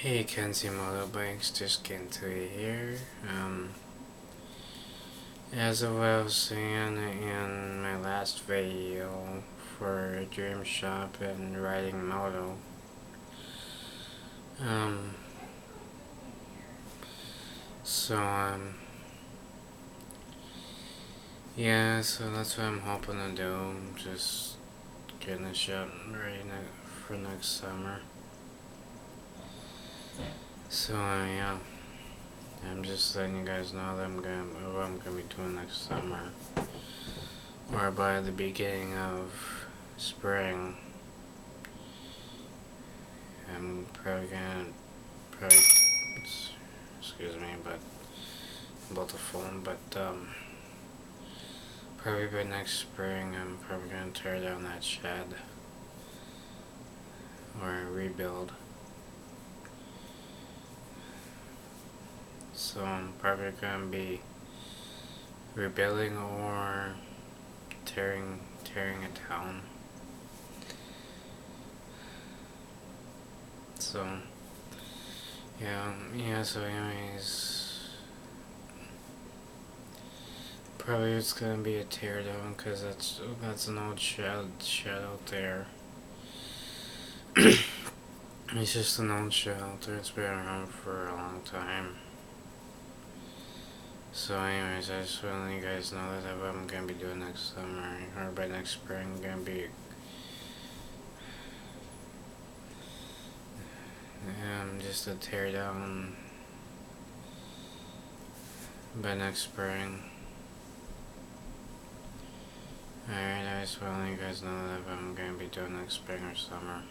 Hey Kenzie Motorbikes, just Kentui here. As I was saying in my last video for Dream Shop and riding moto, um, so yeah, so that's what I'm hoping to do. Just getting the shop ready for next summer. So yeah. I'm just letting you guys know that what I'm gonna be doing next summer, or by the beginning of spring. I'm probably gonna probably excuse me, but about the phone. But probably by next spring, I'm probably gonna tear down that shed or rebuild. So I'm probably gonna be rebuilding or tearing it down. So yeah. So anyways, probably it's gonna be a tear down because that's an old shed out there. It's just an old shed out there. It's been around for a long time. So anyways, I just want to let you guys know that what I'm gonna be doing next summer or by next spring, I'm gonna be just a tear down by next spring. Alright, I just want to let you guys know that what I'm gonna be doing next spring or summer.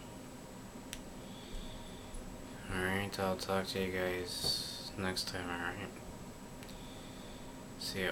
Alright, I'll talk to you guys next time, alright? See ya.